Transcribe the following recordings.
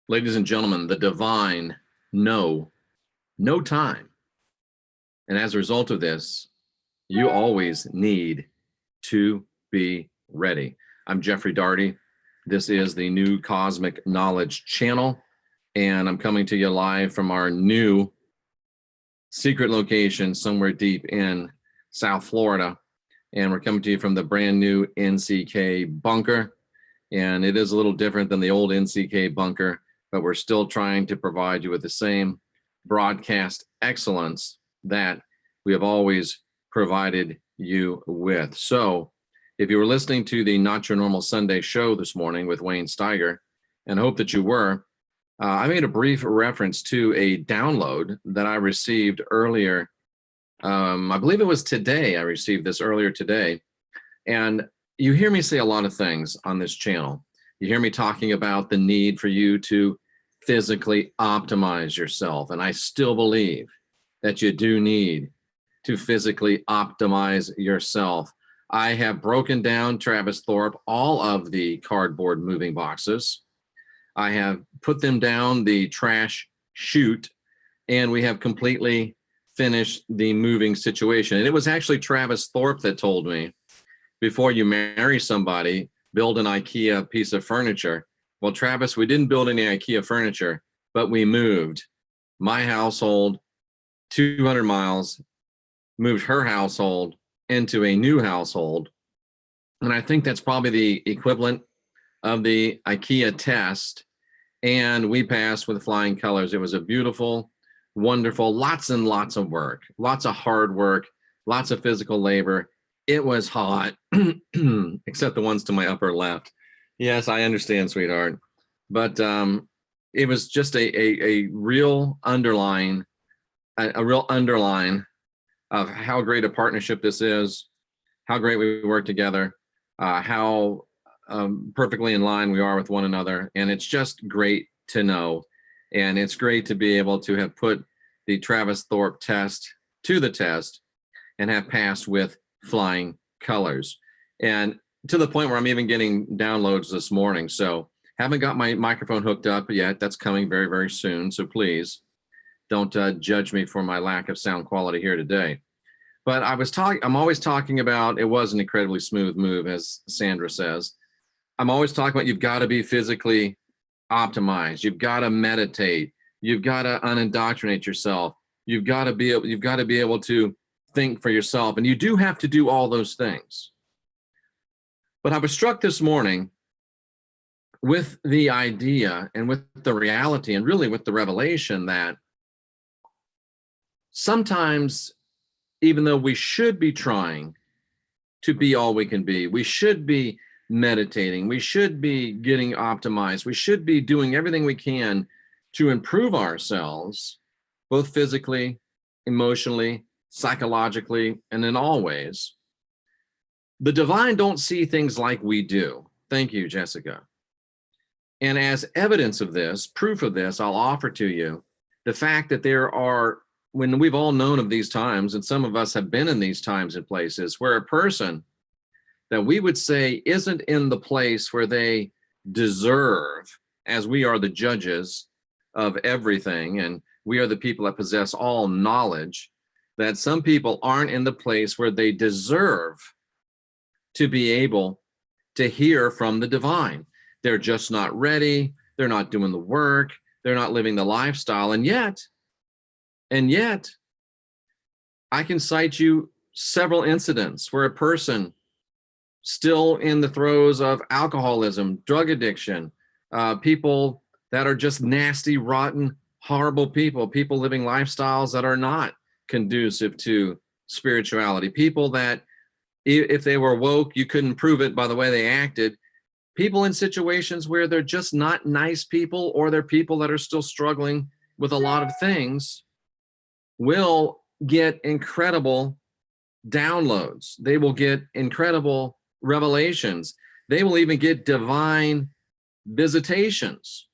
Ladies and gentlemen, the divine know no time. And as a result of this, you always need to be ready. I'm Jeffrey Daugherty. This is the new Cosmic Knowledge channel, and I'm coming to you live from our new secret location somewhere deep in South Florida. And we're coming to you from the brand new NCK bunker. And it is a little different than the old NCK bunker, but we're still trying to provide you with the same broadcast excellence that we have always provided you with. So if you were listening to the Not Your Normal Sunday show this morning with Wayne Steiger, and I hope that you were, I made a brief reference to a download that I received earlier. I believe it was today. I received this earlier today. And you hear me say a lot of things on this channel. You hear me talking about the need for you to physically optimize yourself. And I still believe that you do need to physically optimize yourself. I have broken down, Travis Thorpe, all of the cardboard moving boxes. I have put them down the trash chute, and we have completely finished the moving situation. And it was actually Travis Thorpe that told me, before you marry somebody, build an IKEA piece of furniture. Well, Travis, we didn't build any IKEA furniture, but we moved my household 200 miles, moved her household into a new household. And I think that's probably the equivalent of the IKEA test. And we passed with flying colors. It was a beautiful, wonderful, lots and lots of work, lots of hard work, lots of physical labor. It was hot, except the ones to my upper left. Yes, I understand, sweetheart. But it was just a real underline, a real underline of how great a partnership this is, how great we work together, how perfectly in line we are with one another. And it's just great to know. And it's great to be able to have put the Travis Thorpe test to the test and have passed with flying colors, and to the point where I'm even getting downloads this morning. So haven't got my microphone hooked up yet. That's coming very, very soon. So please don't judge me for my lack of sound quality here today. But I'm always talking about, it was an incredibly smooth move, as Sandra says. I'm always talking about you've got to be physically optimized. You've got to meditate. You've got to unindoctrinate yourself. You've got to be able to think for yourself, and you do have to do all those things. But I was struck this morning with the idea and with the reality and really with the revelation that sometimes, even though we should be trying to be all we can be, we should be meditating, we should be getting optimized, we should be doing everything we can to improve ourselves, both physically, emotionally, psychologically, and in all ways. The divine don't see things like we do. Thank you, Jessica. And as evidence of this, proof of this, I'll offer to you the fact that there are, when we've all known of these times, and some of us have been in these times and places, where a person that we would say isn't in the place where they deserve, as we are the judges of everything, and we are the people that possess all knowledge, that some people aren't in the place where they deserve to be able to hear from the divine. They're just not ready. They're not doing the work. They're not living the lifestyle. And yet, I can cite you several incidents where a person still in the throes of alcoholism, drug addiction, people that are just nasty, rotten, horrible people living lifestyles that are not conducive to spirituality, people that if they were woke, you couldn't prove it by the way they acted, people in situations where they're just not nice people, or they're people that are still struggling with a lot of things, will get incredible downloads. They will get incredible revelations. They will even get divine visitations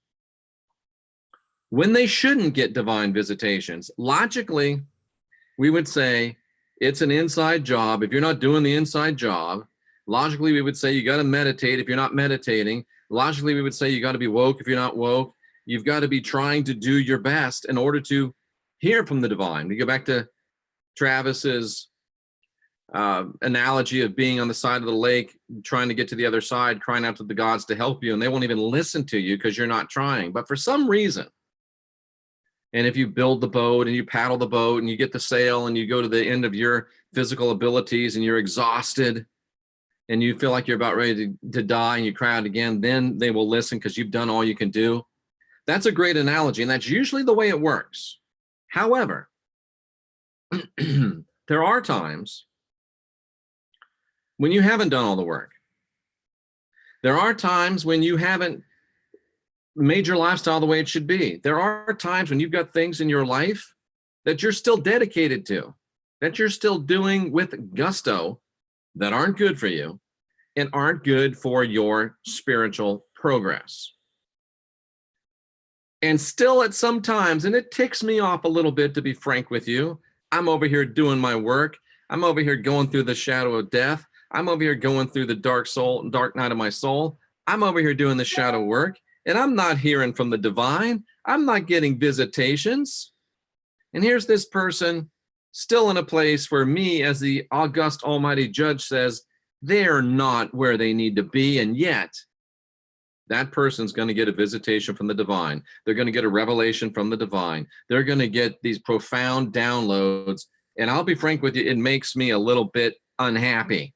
when they shouldn't get divine visitations. Logically, we would say it's an inside job. If you're not doing the inside job, logically, we would say you got to meditate if you're not meditating. Logically, we would say you got to be woke if you're not woke. You've got to be trying to do your best in order to hear from the divine. We go back to Travis's analogy of being on the side of the lake, trying to get to the other side, crying out to the gods to help you, and they won't even listen to you because you're not trying. But for some reason, and if you build the boat and you paddle the boat and you get the sail and you go to the end of your physical abilities and you're exhausted and you feel like you're about ready to die and you cry out again, then they will listen because you've done all you can do. That's a great analogy, and that's usually the way it works. However, there are times when you haven't done all the work. There are times when you haven't made your lifestyle the way it should be. There are times when you've got things in your life that you're still dedicated to, that you're still doing with gusto, that aren't good for you and aren't good for your spiritual progress. And still at some times, and it ticks me off a little bit to be frank with you, I'm over here doing my work. I'm over here going through the shadow of death. I'm over here going through the dark night of my soul. I'm over here doing the shadow work, and I'm not hearing from the divine. I'm not getting visitations. And here's this person still in a place where me, as the august almighty judge, says they're not where they need to be, and yet that person's going to get a visitation from the divine. They're going to get a revelation from the divine. They're going to get these profound downloads. And I'll be frank with you, it makes me a little bit unhappy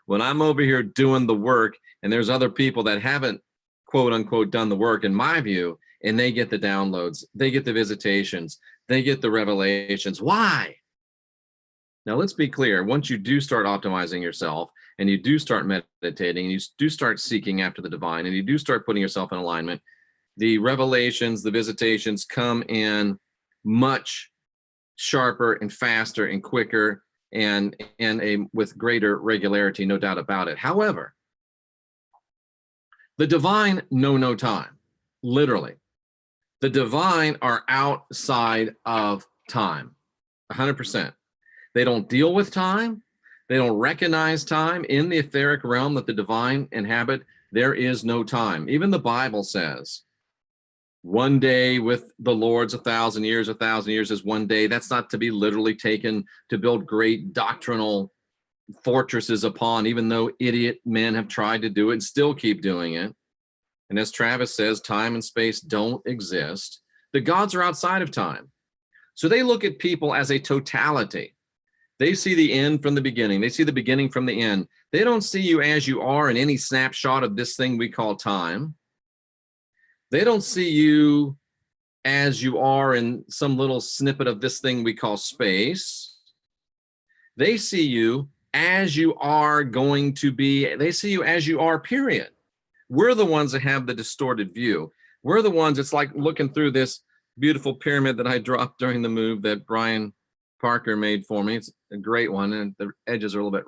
when I'm over here doing the work and there's other people that haven't, quote unquote, done the work, in my view, and they get the downloads, they get the visitations, they get the revelations. Why? Now, let's be clear. Once you do start optimizing yourself and you do start meditating and you do start seeking after the divine and you do start putting yourself in alignment, the revelations, the visitations come in much sharper and faster and quicker and with greater regularity, no doubt about it. However, the divine know no time, literally. The divine are outside of time, 100%. They don't deal with time. They don't recognize time. In the etheric realm that the divine inhabit, there is no time. Even the Bible says, one day with the Lord's 1,000 years, 1,000 years is one day. That's not to be literally taken to build great doctrinal fortresses upon, even though idiot men have tried to do it and still keep doing it. And as Travis says, time and space don't exist. The gods are outside of time. So they look at people as a totality. They see the end from the beginning. They see the beginning from the end. They don't see you as you are in any snapshot of this thing we call time. They don't see you as you are in some little snippet of this thing we call space. They see you as you are going to be. They see you as you are, period. We're the ones that have the distorted view. We're the ones, it's like looking through this beautiful pyramid that I dropped during the move that Brian Parker made for me. It's a great one, and the edges are a little bit,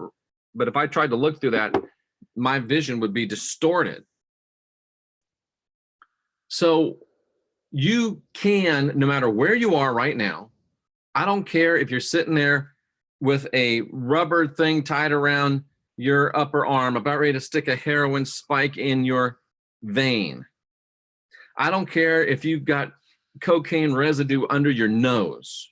but if I tried to look through that, my vision would be distorted. So you can, no matter where you are right now, I don't care if you're sitting there with a rubber thing tied around your upper arm, about ready to stick a heroin spike in your vein. I don't care if you've got cocaine residue under your nose.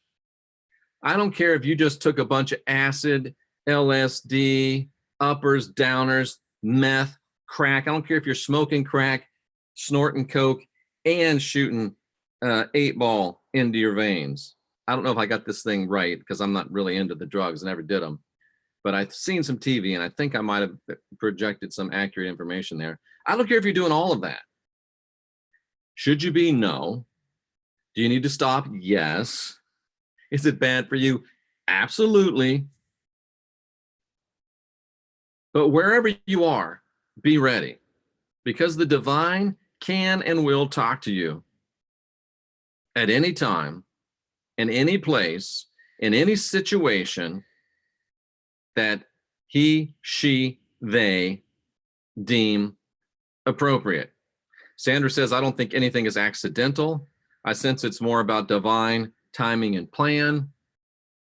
I don't care if you just took a bunch of acid, LSD, uppers, downers, meth, crack. I don't care if you're smoking crack, snorting coke, and shooting 8-ball into your veins. I don't know if I got this thing right because I'm not really into the drugs, never did them. But I've seen some TV and I think I might have projected some accurate information there. I don't care if you're doing all of that. Should you be? No. Do you need to stop? Yes. Is it bad for you? Absolutely. But wherever you are, be ready, because the divine can and will talk to you at any time, in any place, in any situation that he, she, they deem appropriate. Sandra says, I don't think anything is accidental. I sense it's more about divine timing and plan.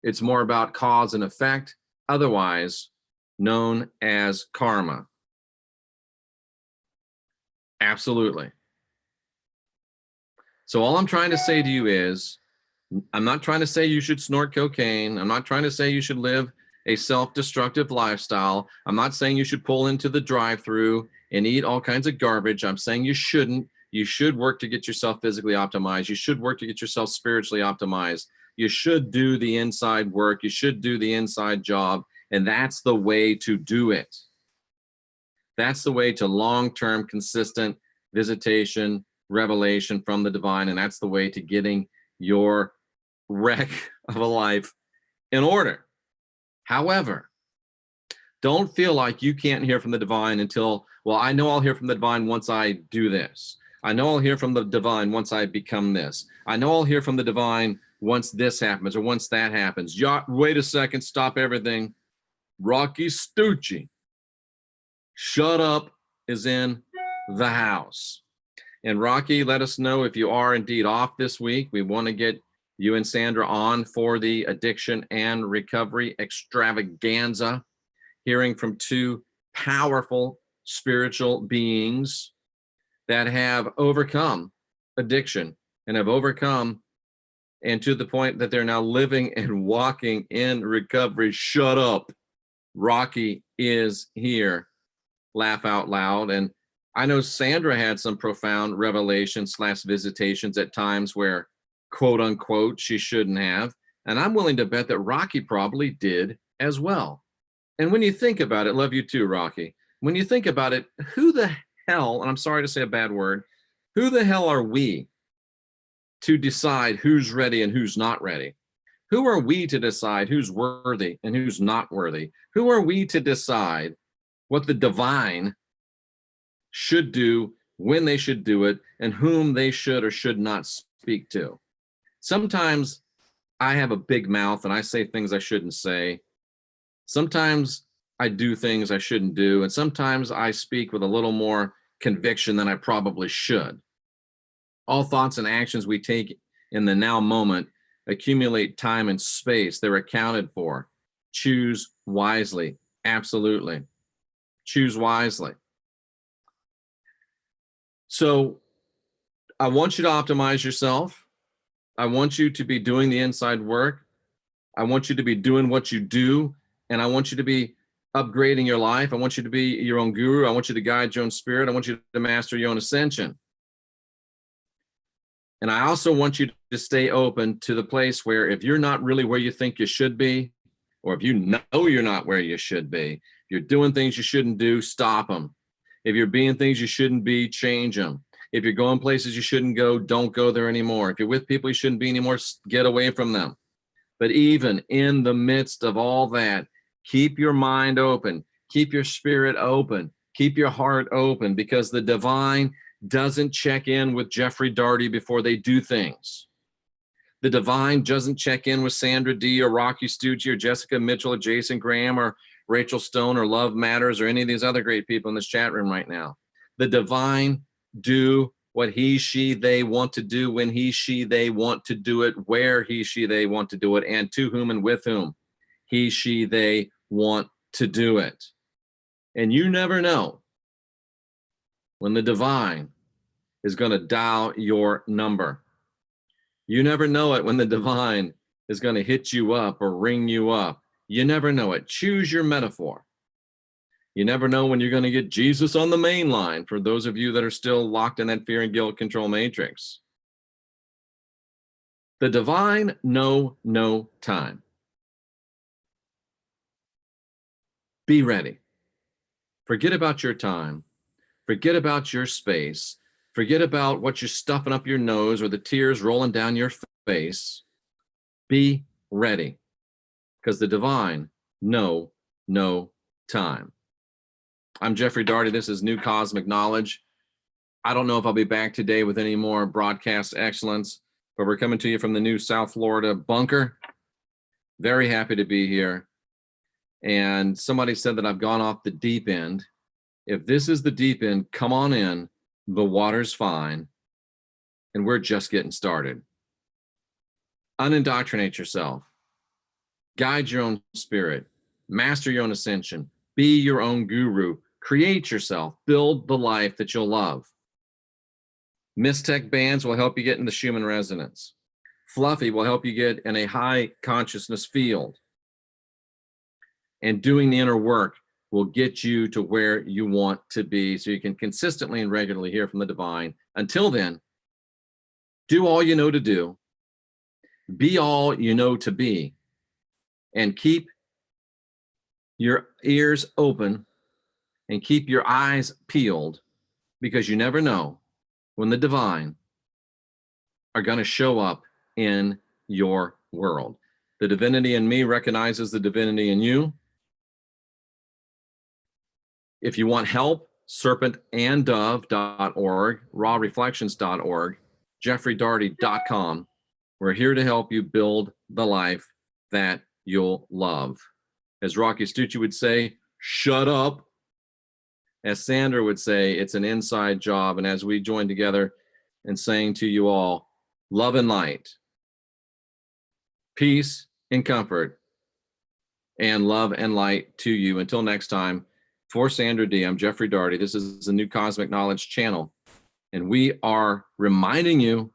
It's more about cause and effect, otherwise known as karma. Absolutely. So all I'm trying to say to you is, I'm not trying to say you should snort cocaine. I'm not trying to say you should live a self-destructive lifestyle. I'm not saying you should pull into the drive-through and eat all kinds of garbage. I'm saying you shouldn't. You should work to get yourself physically optimized. You should work to get yourself spiritually optimized. You should do the inside work. You should do the inside job. And that's the way to do it. That's the way to long-term, consistent visitation, revelation from the divine. And that's the way to getting your wreck of a life in order. However, don't feel like you can't hear from the divine until, well, I know I'll hear from the divine once I do this. I know I'll hear from the divine once I become this. I know I'll hear from the divine once this happens or once that happens. Wait a second, stop everything. Rocky Stucci, shut up, is in the house. And Rocky, let us know if you are indeed off this week. We want to get you and Sandra on for the addiction and recovery extravaganza, hearing from two powerful spiritual beings that have overcome addiction and have overcome, and to the point that they're now living and walking in recovery. Shut up. Rocky is here. Laugh out loud. And I know Sandra had some profound revelations / visitations at times where, quote unquote, she shouldn't have. And I'm willing to bet that Rocky probably did as well. And when you think about it, love you too, Rocky. When you think about it, who the hell, and I'm sorry to say a bad word, who the hell are we to decide who's ready and who's not ready? Who are we to decide who's worthy and who's not worthy? Who are we to decide what the divine should do, when they should do it, and whom they should or should not speak to? Sometimes I have a big mouth and I say things I shouldn't say. Sometimes I do things I shouldn't do. And sometimes I speak with a little more conviction than I probably should. All thoughts and actions we take in the now moment accumulate time and space. They're accounted for. Choose wisely. Absolutely. Choose wisely. So I want you to optimize yourself. I want you to be doing the inside work. I want you to be doing what you do. And I want you to be upgrading your life. I want you to be your own guru. I want you to guide your own spirit. I want you to master your own ascension. And I also want you to stay open to the place where if you're not really where you think you should be, or if you know you're not where you should be, if you're doing things you shouldn't do, stop them. If you're being things you shouldn't be, change them. If you're going places you shouldn't go, don't go there anymore. If you're with people you shouldn't be anymore, get away from them. But even in the midst of all that, keep your mind open, keep your spirit open, keep your heart open, because the divine doesn't check in with Jeffrey Darty before they do things. The divine doesn't check in with Sandra D or Rocky Stucci or Jessica Mitchell or Jason Graham or Rachel Stone or Love Matters or any of these other great people in this chat room right now. The divine do what he, she, they want to do when he, she, they want to do it, where he, she, they want to do it, and to whom and with whom he, she, they want to do it. And you never know when the divine is going to dial your number. You never know it when the divine is going to hit you up or ring you up. You never know it. Choose your metaphor. You never know when you're going to get Jesus on the main line, for those of you that are still locked in that fear and guilt control matrix. The divine know no time. Be ready. Forget about your time. Forget about your space. Forget about what you're stuffing up your nose or the tears rolling down your face. Be ready, because the divine know no time. I'm Jeffrey Darty. This is New Cosmic Knowledge. I don't know if I'll be back today with any more broadcast excellence, but we're coming to you from the new South Florida bunker. Very happy to be here. And somebody said that I've gone off the deep end. If this is the deep end, come on in. The water's fine. And we're just getting started. Unindoctrinate yourself. Guide your own spirit. Master your own ascension. Be your own guru. Create yourself. Build the life that you'll love. MYSTECH bands will help you get in the Schumann resonance. Fluffy will help you get in a high consciousness field. And doing the inner work will get you to where you want to be so you can consistently and regularly hear from the divine. Until then, do all you know to do, be all you know to be, and keep your ears open and keep your eyes peeled, because you never know when the divine are going to show up in your world. The divinity in me recognizes the divinity in you. If you want help, serpentanddove.org, rawreflections.org, jeffreydarty.com. We're here to help you build the life that you'll love. As Rocky Stucci would say, shut up. As Sandra would say, it's an inside job. And as we join together in saying to you all, love and light, peace and comfort, and love and light to you. Until next time, for Sandra D, I'm Jeffrey Darty. This is the New Cosmic Knowledge channel. And we are reminding you,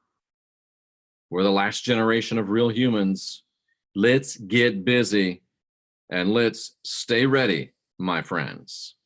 we're the last generation of real humans. Let's get busy and let's stay ready, my friends.